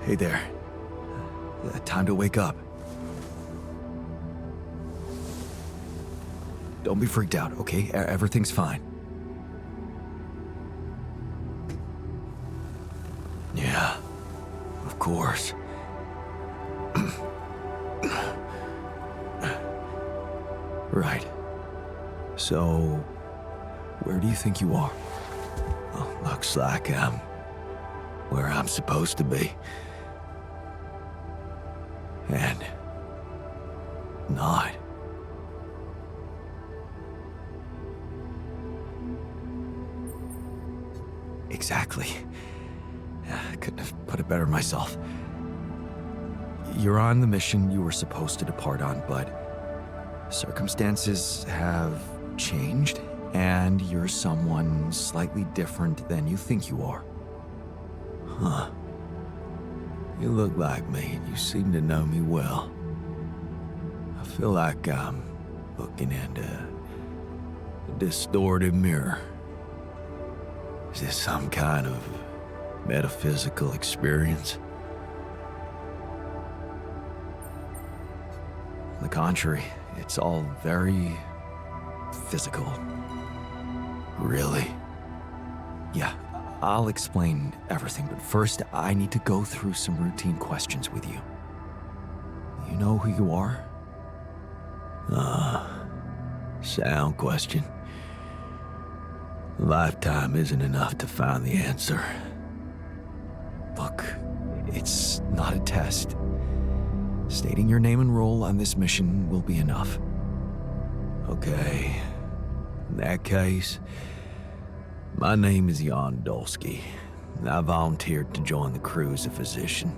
Hey there. Time to wake up. Don't be freaked out, okay? Everything's fine. Yeah, of course. Right. So, where do you think you are? Well, looks like I'm where I'm supposed to be. And not. Exactly. I couldn't have put it better myself. You're on the mission you were supposed to depart on, but circumstances have changed, and you're someone slightly different than you think you are. Huh. You look like me, and you seem to know me well. I feel like I'm looking into a distorted mirror. Is this some kind of metaphysical experience? On the contrary, it's all very physical. Really? Yeah, I'll explain everything, but first I need to go through some routine questions with you. You know who you are? Sound question. A lifetime isn't enough to find the answer. Look, it's not a test. Stating your name and role on this mission will be enough. Okay. In that case, my name is Jan Dolsky, and I volunteered to join the crew as a physician.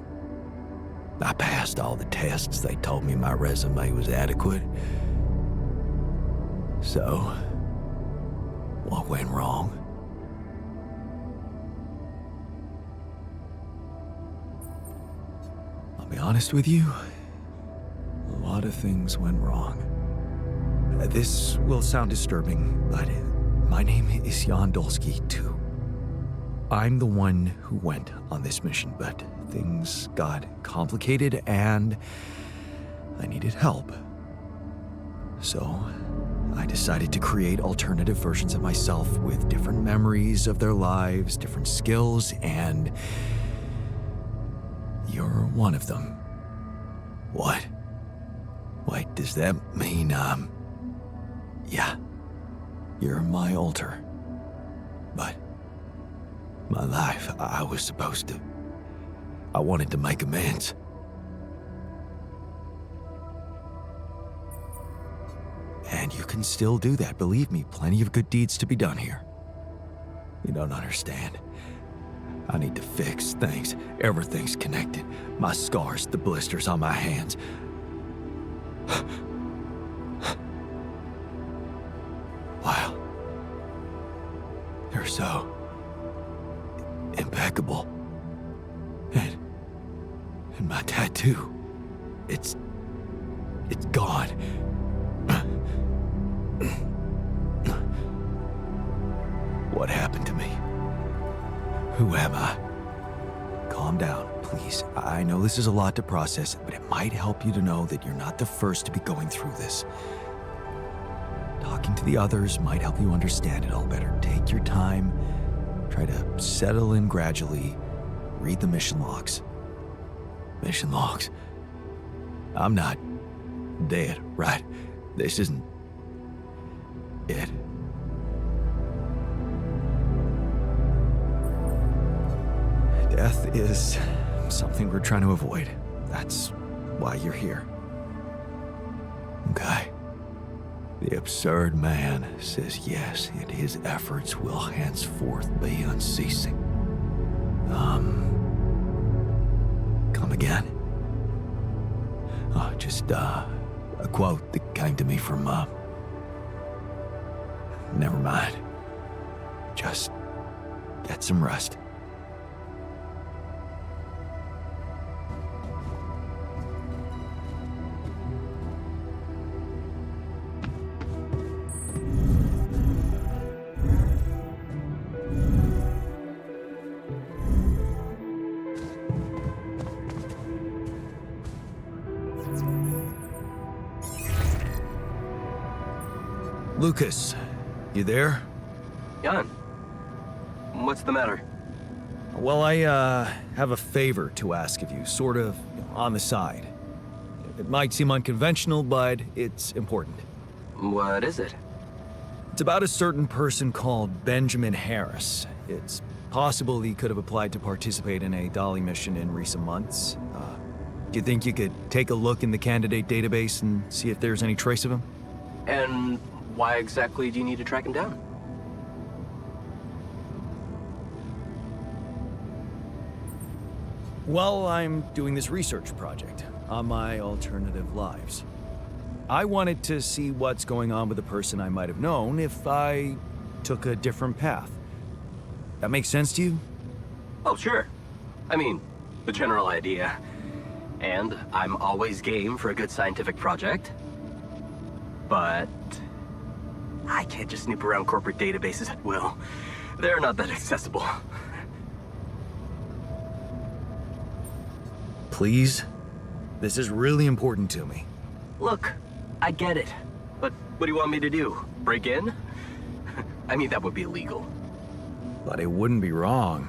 I passed all the tests. They told me my resume was adequate. So, what went wrong? I'll be honest with you, a lot of things went wrong. This will sound disturbing, but my name is Jan Dolsky too. I'm the one who went on this mission, but things got complicated and I needed help. So I decided to create alternative versions of myself with different memories of their lives, different skills, and you're one of them. What? Wait, does that mean, yeah, you're my alter. But my life, I was supposed to, I wanted to make amends. And you can still do that, believe me, plenty of good deeds to be done here. You don't understand. I need to fix things. Everything's connected. My scars, the blisters on my hands. Wow. They're so impeccable. And my tattoo, it's gone. What happened to me? Who am I? Calm down, please. I know this is a lot to process, but it might help you to know that you're not the first to be going through this. Talking to the others might help you understand it all better. Take your time. Try to settle in gradually. Read the mission logs. Mission logs? I'm not dead, right? This isn't it. Death is something we're trying to avoid. That's why you're here. Okay. The absurd man says yes, and his efforts will henceforth be unceasing. Come again? Just a quote that came to me from, never mind. Just get some rest. Lucas, you there? Jan, what's the matter? Well, I have a favor to ask of you, sort of on the side. It might seem unconventional, but it's important. What is it? It's about a certain person called Benjamin Harris. It's possible he could have applied to participate in a Dolly mission in recent months. Do you think you could take a look in the candidate database and see if there's any trace of him? And why exactly do you need to track him down? Well, I'm doing this research project on my alternative lives. I wanted to see what's going on with a person I might have known if I took a different path. That makes sense to you? Oh, sure. I mean, the general idea. And I'm always game for a good scientific project. But I can't just snoop around corporate databases at will. They're not that accessible. Please? This is really important to me. Look, I get it. But what do you want me to do? Break in? I mean, that would be illegal. But it wouldn't be wrong.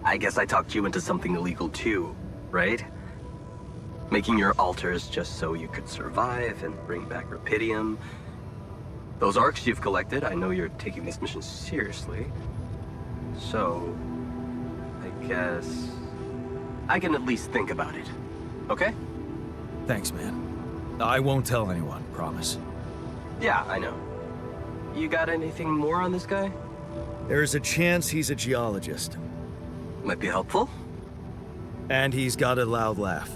I guess I talked you into something illegal too, right? Making your altars just so you could survive and bring back Rupidium. Those arcs you've collected, I know you're taking this mission seriously. So, I guess I can at least think about it, okay? Thanks, man. I won't tell anyone, promise. Yeah, I know. You got anything more on this guy? There's a chance he's a geologist. Might be helpful. And he's got a loud laugh.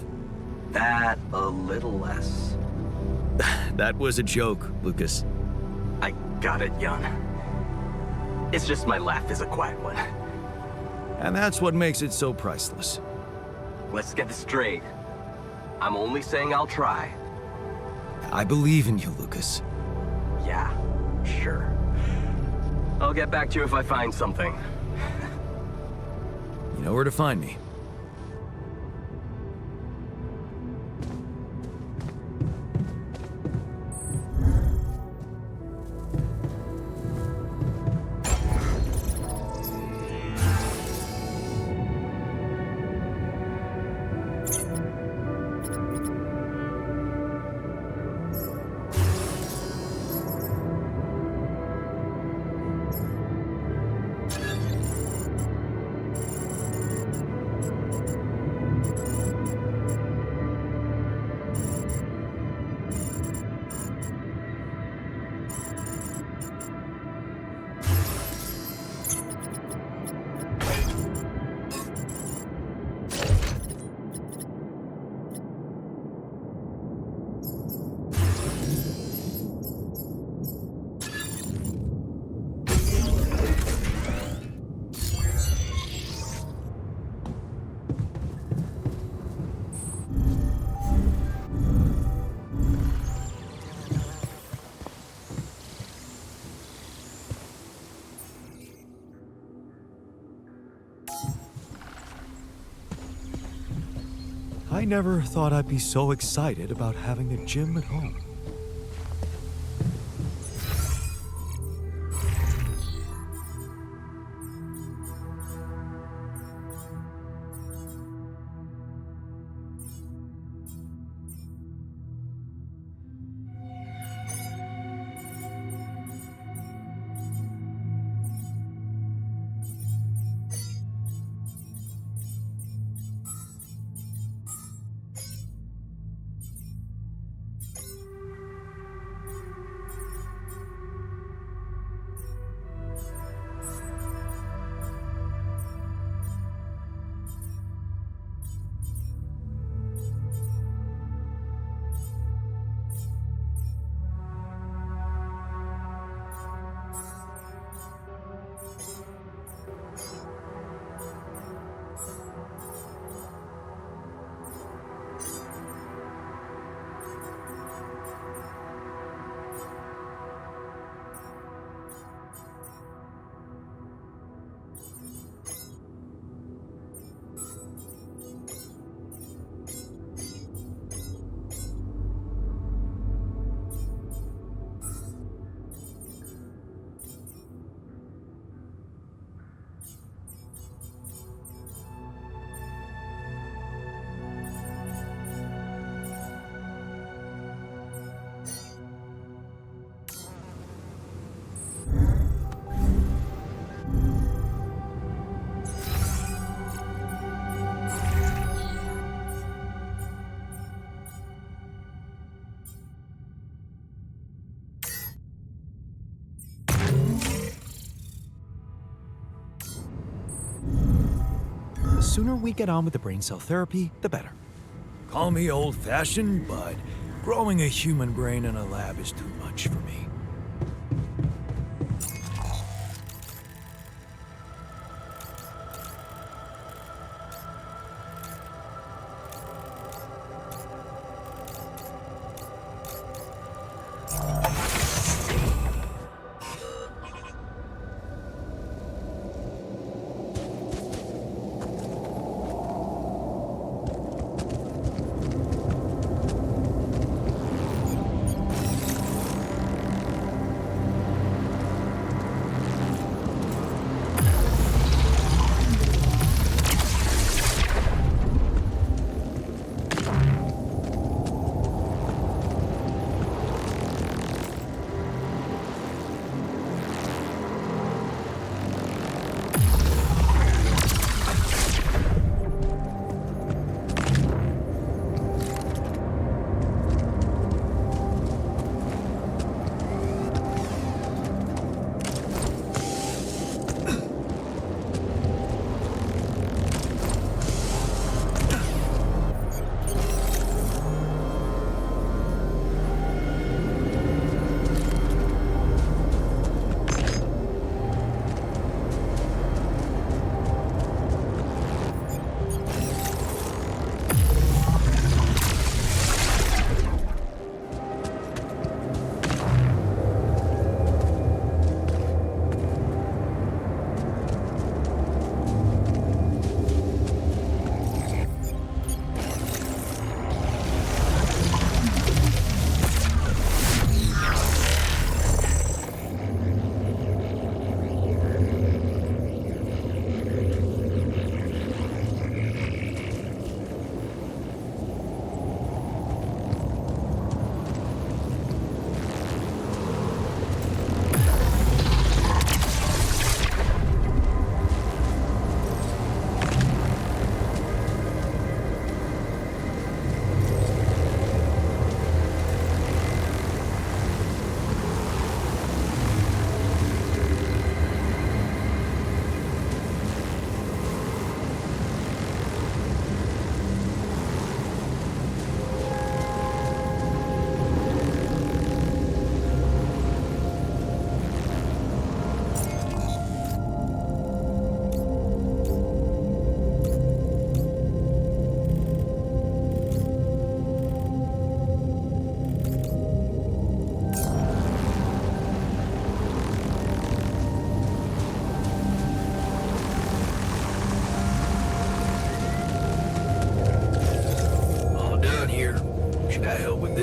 That a little less. That was a joke, Lucas. I got it, Jan. It's just my laugh is a quiet one. And that's what makes it so priceless. Let's get this straight. I'm only saying I'll try. I believe in you, Lucas. Yeah, sure. I'll get back to you if I find something. You know where to find me. I never thought I'd be so excited about having a gym at home. sooner we get on with the brain cell therapy, the better. Call me old-fashioned, but growing a human brain in a lab is too much for me.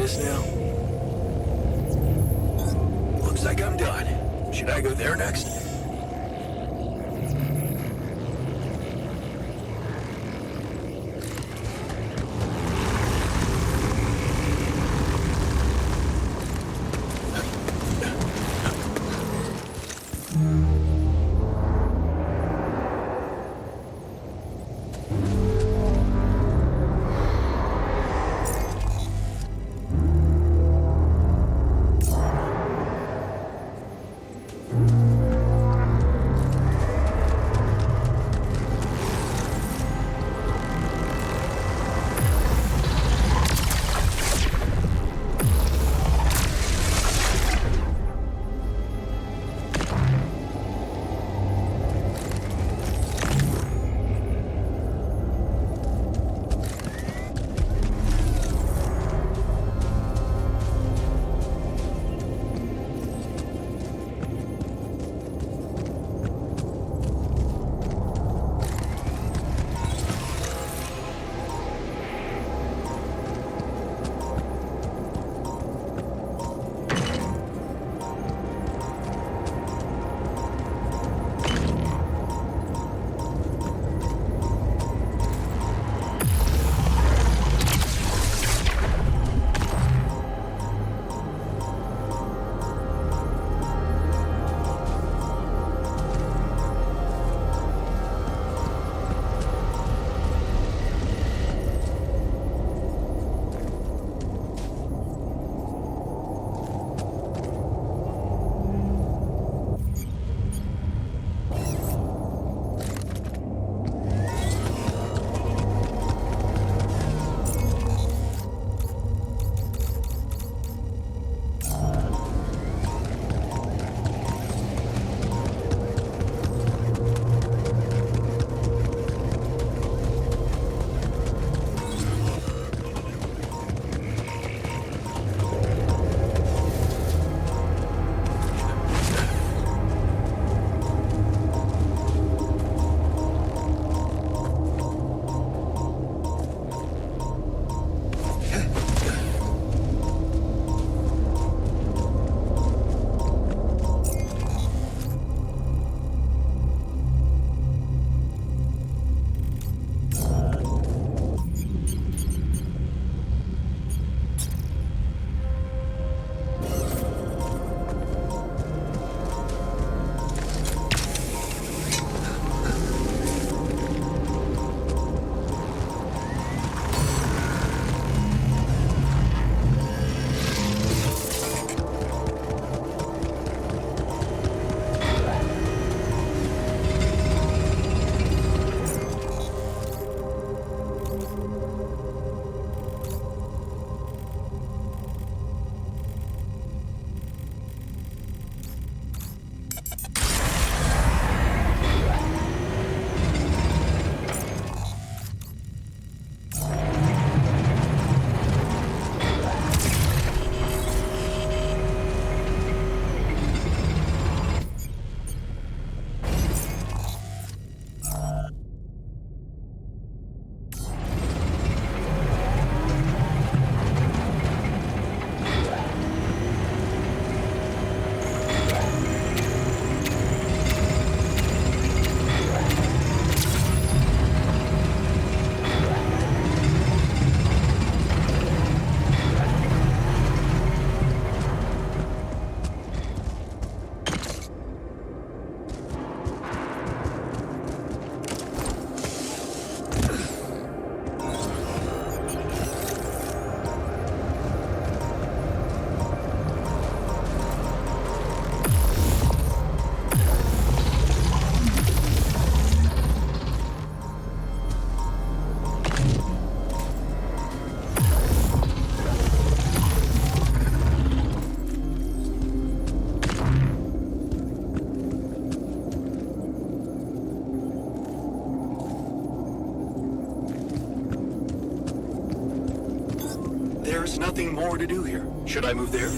this now? Looks like I'm done. Should I go there next? There's nothing more to do here. Should I move there?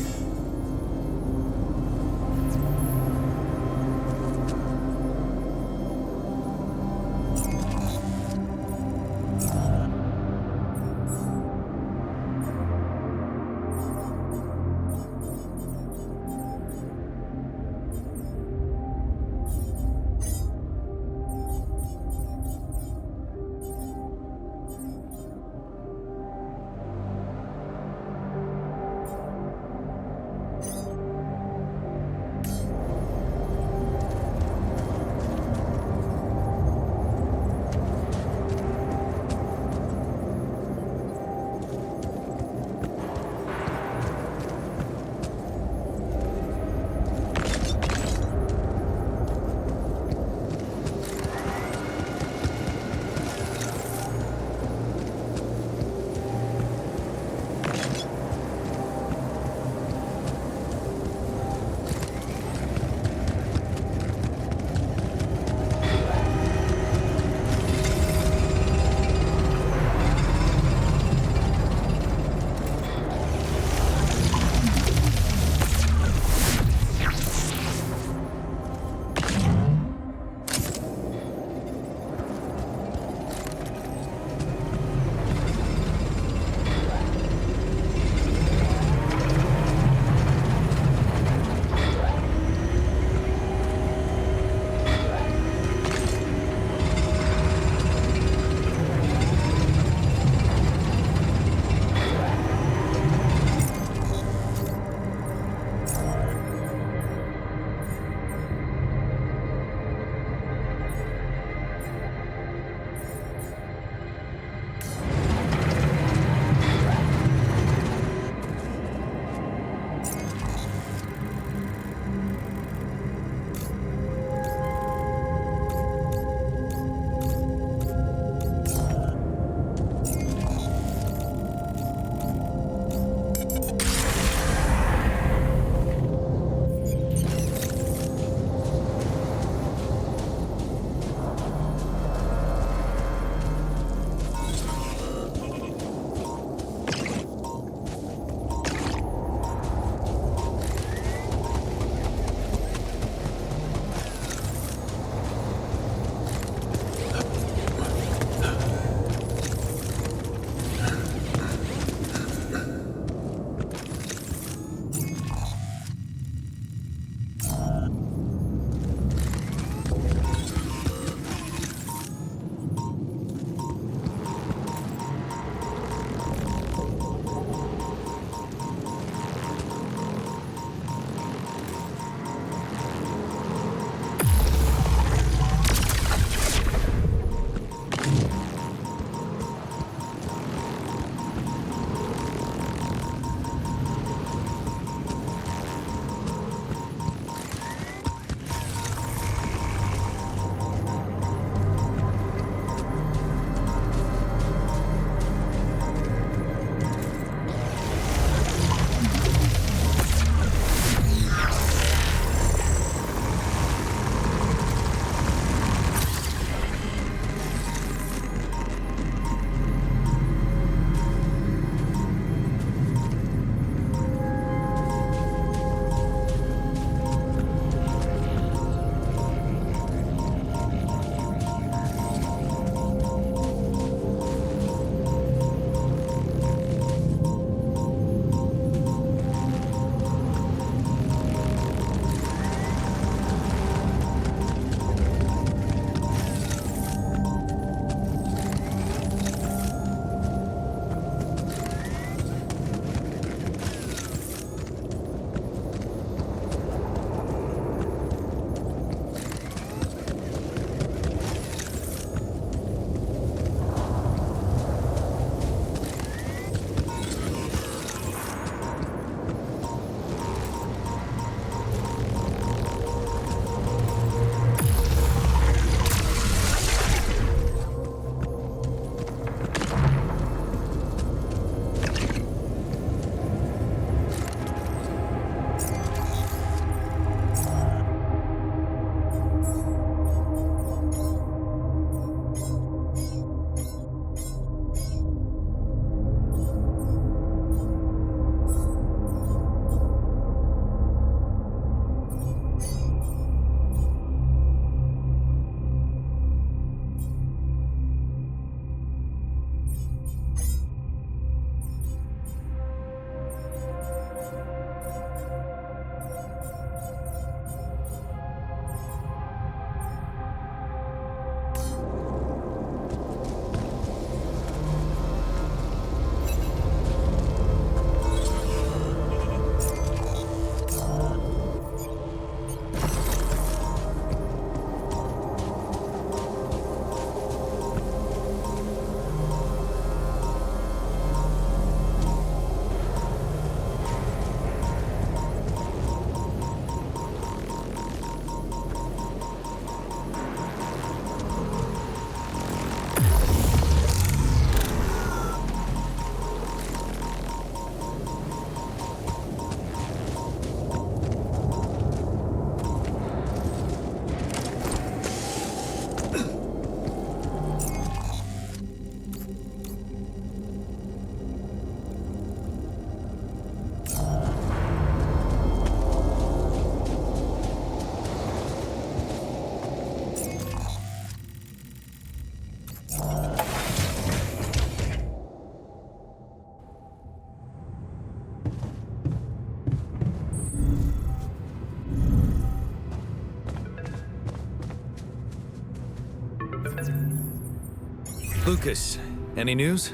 Lucas, any news?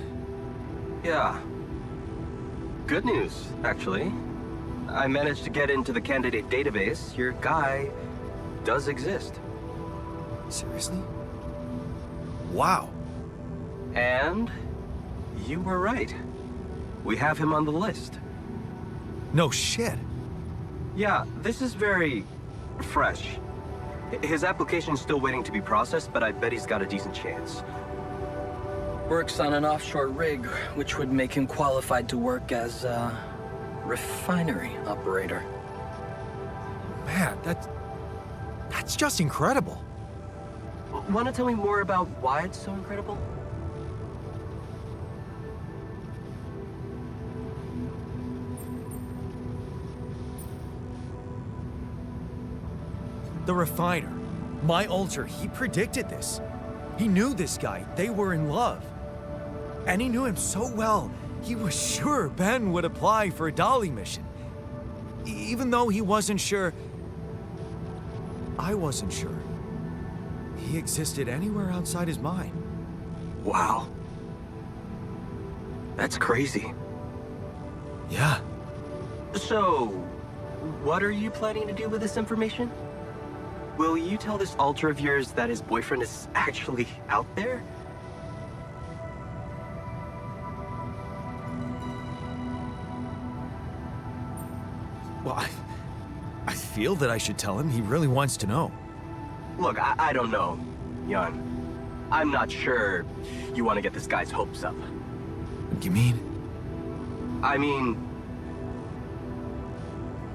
Yeah. Good news, actually. I managed to get into the candidate database. Your guy does exist. Seriously? Wow. And you were right. We have him on the list. No shit. Yeah, this is very fresh. His application's still waiting to be processed, but I bet he's got a decent chance. Works on an offshore rig, which would make him qualified to work as a refinery operator. Man, that's just incredible. Want to tell me more about why it's so incredible? The refiner, my alter, he predicted this. He knew this guy. They were in love. And he knew him so well, he was sure Ben would apply for a Dolly mission. Even though he wasn't sure, I wasn't sure. He existed anywhere outside his mind. Wow. That's crazy. Yeah. So, what are you planning to do with this information? Will you tell this alter of yours that his boyfriend is actually out there? Well, I feel that I should tell him. He really wants to know. Look, I don't know, Jan. I'm not sure you want to get this guy's hopes up. What do you mean? I mean,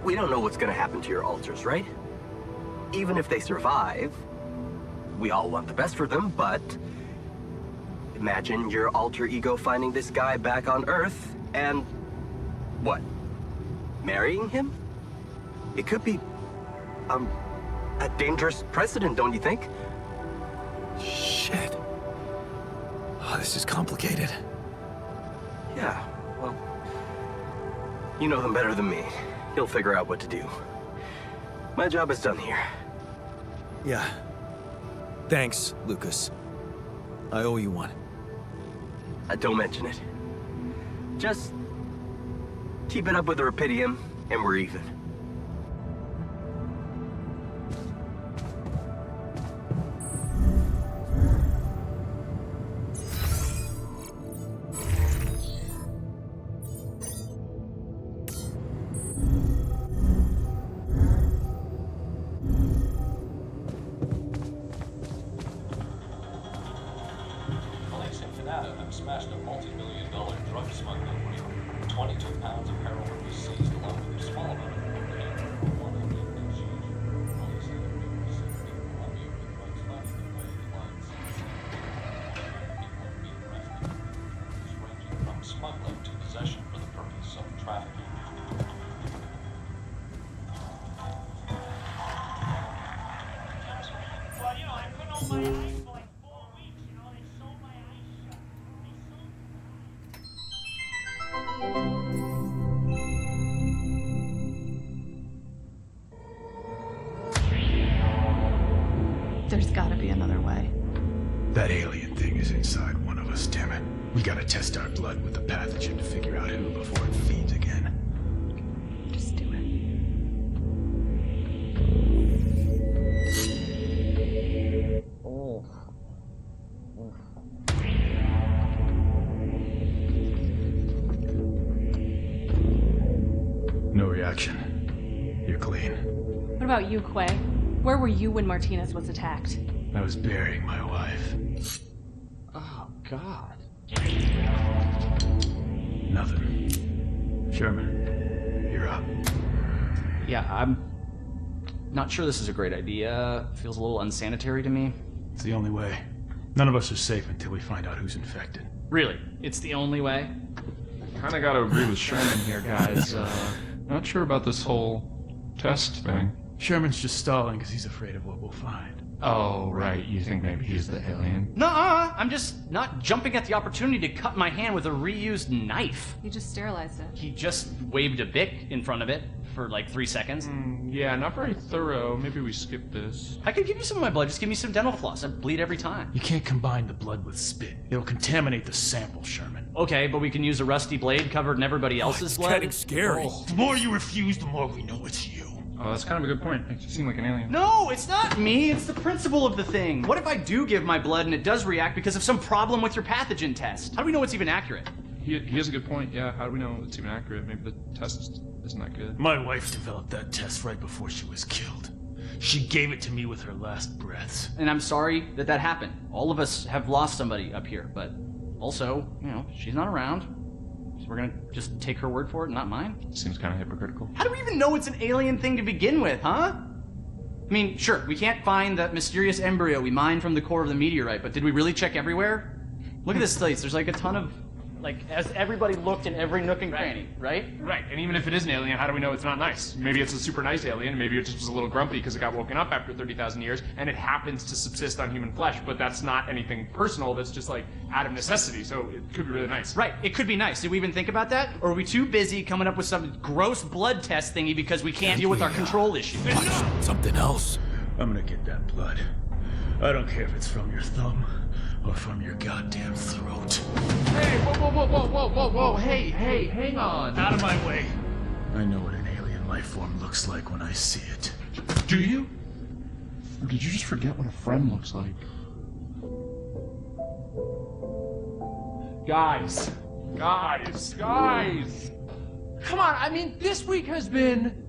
we don't know what's gonna happen to your alters, right? Even if they survive, we all want the best for them, but imagine your alter ego finding this guy back on Earth and what? Marrying him? It could be, a dangerous precedent, don't you think? Shit. Oh, this is complicated. Yeah, well, you know them better than me. You'll figure out what to do. My job is done here. Yeah. Thanks, Lucas. I owe you one. Don't mention it. Just keep it up with the Rapidium, and we're even. Smashed a multi-million-dollar drug smuggling ring. 22 pounds of heroin was seized along with a small amount of cocaine. One of them in exchange. Police say the ring was sent to Colombia with drugs found in the pipeline. People being arrested. Ranging from smuggling to possession for the purpose of trafficking. Well, you know, I couldn't open my eyes for like 4 weeks, you know, they sold my eyes shut. There's gotta be another way. That alien thing is inside one of us, damn it. We gotta test our blood with the pathogen to figure out who before it feeds again. Just do it. Oh. No reaction. You're clean. What about you, Quay? Where were you when Martinez was attacked? I was burying my wife. Oh, God. Nothing. Sherman, you're up. Yeah, I'm not sure this is a great idea. Feels a little unsanitary to me. It's the only way. None of us are safe until we find out who's infected. Really? It's the only way? Kinda gotta agree with Sherman here, guys. Not sure about this whole test thing. Sherman's just stalling because he's afraid of what we'll find. Oh, right. You think maybe he's the alien? Nuh-uh! I'm just not jumping at the opportunity to cut my hand with a reused knife. You just sterilized it. He just waved a bic in front of it. for like 3 seconds. Yeah, not very thorough. Maybe we skip this. I could give you some of my blood. Just give me some dental floss. I bleed every time. You can't combine the blood with spit. It'll contaminate the sample, Sherman. Okay, but we can use a rusty blade covered in everybody else's blood. Getting scary. The more you refuse, the more we know it's you. Oh, that's kind of a good point. Makes you seem like an alien. No, it's not me. It's the principle of the thing. What if I do give my blood and it does react because of some problem with your pathogen test? How do we know it's even accurate? He has a good point. Yeah, how do we know it's even accurate? Maybe the test isn't that good. My wife developed that test right before she was killed. She gave it to me with her last breaths. And I'm sorry that that happened. All of us have lost somebody up here, but also, you know, she's not around. So we're gonna just take her word for it, not mine? Seems kind of hypocritical. How do we even know it's an alien thing to begin with, huh? I mean, sure, we can't find that mysterious embryo we mined from the core of the meteorite, but did we really check everywhere? Look at this place. There's like a ton of, like, has everybody looked in every nook and cranny, right? Right, and even if it is an alien, how do we know it's not nice? Maybe it's a super nice alien, maybe it just was a little grumpy because it got woken up after 30,000 years, and it happens to subsist on human flesh, but that's not anything personal, that's just like out of necessity, so it could be really nice. Right, it could be nice. Did we even think about that? Or are we too busy coming up with some gross blood test thingy because we can't deal with our control issue? Something else. I'm gonna get that blood. I don't care if it's from your thumb or from your goddamn throat. Hey, whoa, hey, hang on. Out of my way. I know what an alien life form looks like when I see it. Do you? Or did you just forget what a friend looks like? Guys! Come on, I mean, this week has been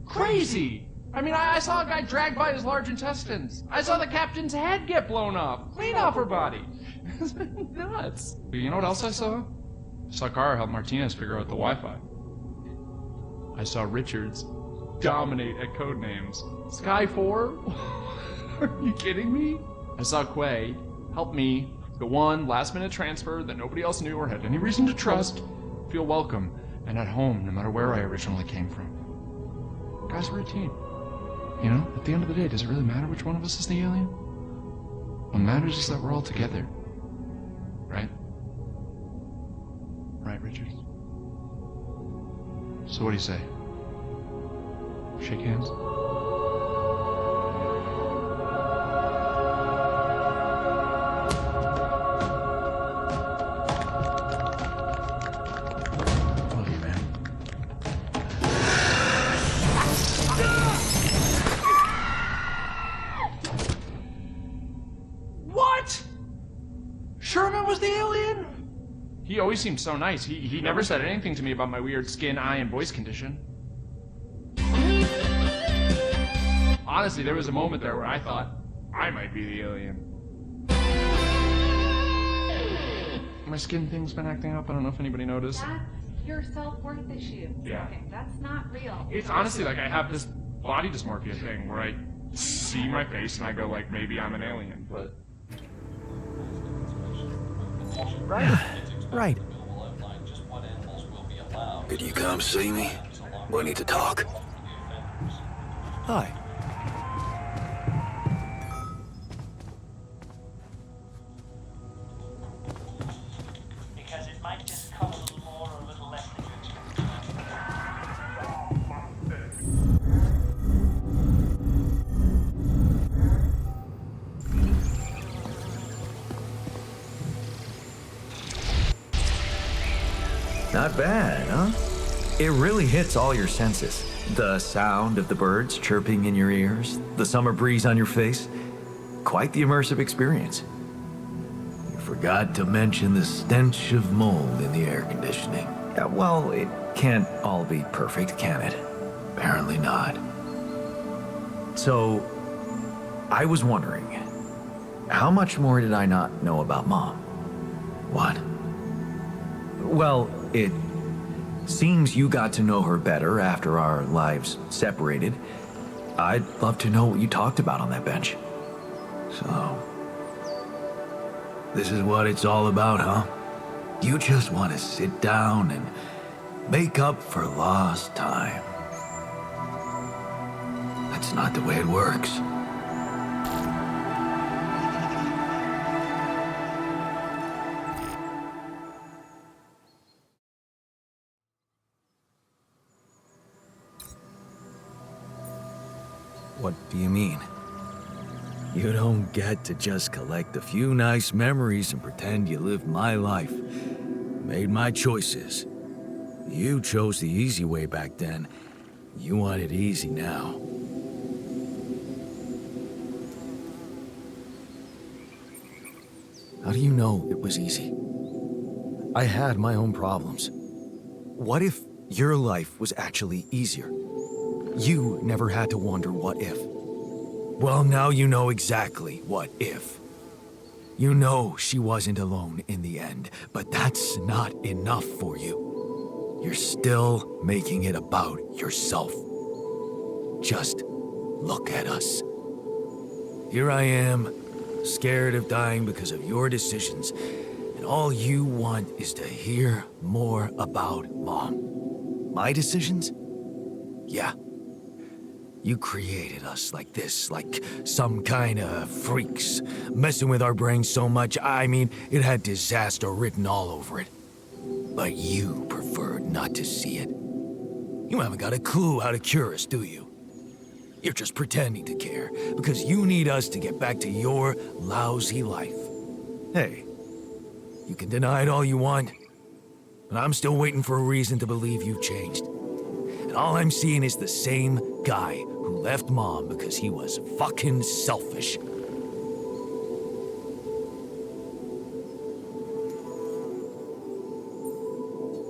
crazy! I mean, I saw a guy dragged by his large intestines. I saw the captain's head get blown off, clean off her body. It's been nuts. You know what else I saw? I saw Kara help Martinez figure out the Wi-Fi. I saw Richards dominate at Codenames. Sky 4? Are you kidding me? I saw Quay help me, the one last-minute transfer that nobody else knew or had any reason to trust, feel welcome and at home no matter where I originally came from. Guys, we're a team. You know, at the end of the day, does it really matter which one of us is the alien? What matters is that we're all together. Right? Right, Richard? So what do you say? Shake hands? Love you, man. What? Sherman was the alien? He always seemed so nice. He never said anything to me about my weird skin, eye, and voice condition. Honestly, there was a moment there where I thought I might be the alien. My skin thing's been acting up. I don't know if anybody noticed. That's your self-worth issue. Yeah. Okay, that's not real. It's honestly like I have this body dysmorphia thing where I see my face and I go like, maybe I'm an alien, but... Right. Could you come see me? We need to talk. Hi. Because it might just come a little more or a little less than you Not bad, huh? It really hits all your senses. The sound of the birds chirping in your ears, the summer breeze on your face. Quite the immersive experience. You forgot to mention the stench of mold in the air conditioning. Yeah, well, it can't all be perfect, can it? Apparently not. So, I was wondering, how much more did I not know about Mom? What? Well, it seems you got to know her better after our lives separated. I'd love to know what you talked about on that bench. So, this is what it's all about, huh? You just want to sit down and make up for lost time. That's not the way it works. What do you mean? You don't get to just collect a few nice memories and pretend you lived my life, made my choices. You chose the easy way back then. You want it easy now. How do you know it was easy? I had my own problems. What if your life was actually easier? You never had to wonder what if. Well, now you know exactly what if. You know she wasn't alone in the end, but that's not enough for you. You're still making it about yourself. Just look at us. Here I am, scared of dying because of your decisions, and all you want is to hear more about Mom. My decisions? Yeah. You created us like this, like some kind of freaks, messing with our brains so much, I mean, it had disaster written all over it. But you preferred not to see it. You haven't got a clue how to cure us, do you? You're just pretending to care, because you need us to get back to your lousy life. Hey, you can deny it all you want, but I'm still waiting for a reason to believe you've changed. And all I'm seeing is the same guy who left Mom because he was fucking selfish.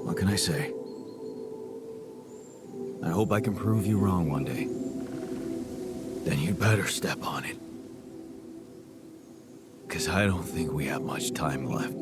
What can I say? I hope I can prove you wrong one day. Then you'd better step on it. 'Cause I don't think we have much time left.